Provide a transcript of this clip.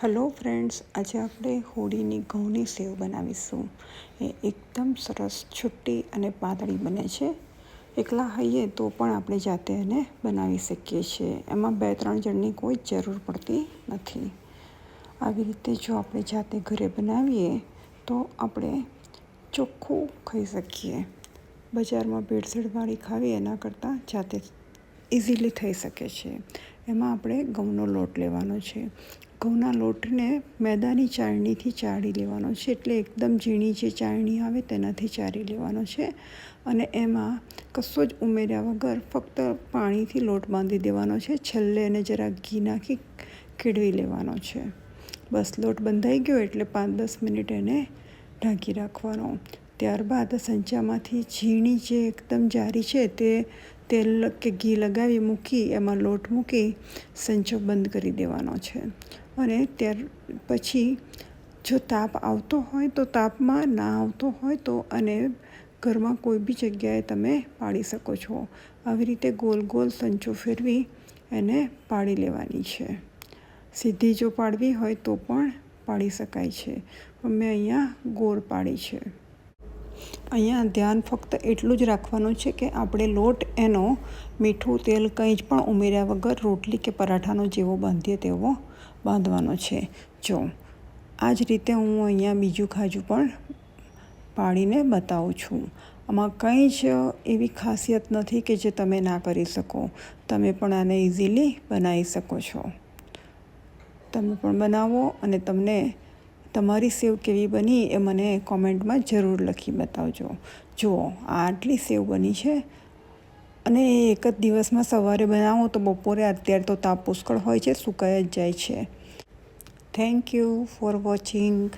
Hello friends, આજે આપણે હોળીની ઘઉંની સેવ બનાવીશું. એ એકદમ સરસ છુટ્ટી અને પાતળી બને છે. એકલા હોઈએ તો પણ આપણે જાતે એને બનાવી શકીએ છીએ. એમાં 2-3 જણની કોઈ જરૂર પડતી નથી. આવી રીતે જો આપણે જાતે ઘરે બનાવીએ તો આપણે ચોખ્ખું ખાઈ શકીએ. બજારમાં ભેળસેળવાળી ખાવી એના કરતાં જાતે ઇઝીલી થઈ શકે છે. એમાં આપણે ઘઉંનો લોટ લેવાનો છે. ઘઉંના લોટને મેદાની ચાળણીથી ચાળી લેવાનો છે, એટલે એકદમ ઝીણી જે ચાળણી આવે તેનાથી ચાળી લેવાનો છે. અને એમાં કશું જ ઉમેર્યા વગર ફક્ત પાણીથી લોટ બાંધી દેવાનો છે. છેલ્લે એને જરા ઘી નાખી કેળવી લેવાનો છે. બસ લોટ બંધાઈ ગયો એટલે 5-10 મિનિટ એને ઢાંકી રાખવાનો. ત્યારબાદ સંચામાંથી ઝીણી જે એકદમ જારી છે તે તેલ કે ઘી લગાવી મૂકી એમાં લોટ મૂકી સંચો બંધ કરી દેવાનો છે. અને ત્યાર પછી જો તાપ આવતો હોય તો તાપમાં, ના આવતો હોય તો અને ઘરમાં કોઈ બી જગ્યાએ તમે પાડી શકો છો. આવી રીતે ગોલ ગોલ સંચો ફેરવી એને પાડી લેવાની છે. સીધી જો પાડવી હોય તો પણ પાડી શકાય છે. મેં અહીંયા ગોળ પાડી છે. અહીંયા ધ્યાન ફક્ત એટલું જ રાખવાનું છે કે આપણે લોટ એનો મીઠું, તેલ કંઈ જ પણ ઉમેર્યા વગર રોટલી કે પરાઠાનો જેવો બાંધીએ તેવો બાંધવાનો છે. જો આ જ રીતે હું અહીંયા બીજું ખાજુ પણ પાડીને બતાવું છું. આમાં કંઈ જ એવી ખાસિયત નથી કે જે તમે ના કરી શકો. તમે પણ આને ઇઝીલી બનાવી શકો છો. તમે પણ બનાવો અને તમને તમારી સેવ કેવી બની એ મને કોમેન્ટમાં જરૂર લખી બતાવજો. જુઓ, આટલી સેવ બની છે અને એક જ દિવસમાં સવારે બનાવો તો બપોરે, અત્યારે તો તાપ પુષ્કળ હોય છે, સુકાઈ જ જાય છે. Thank you for watching.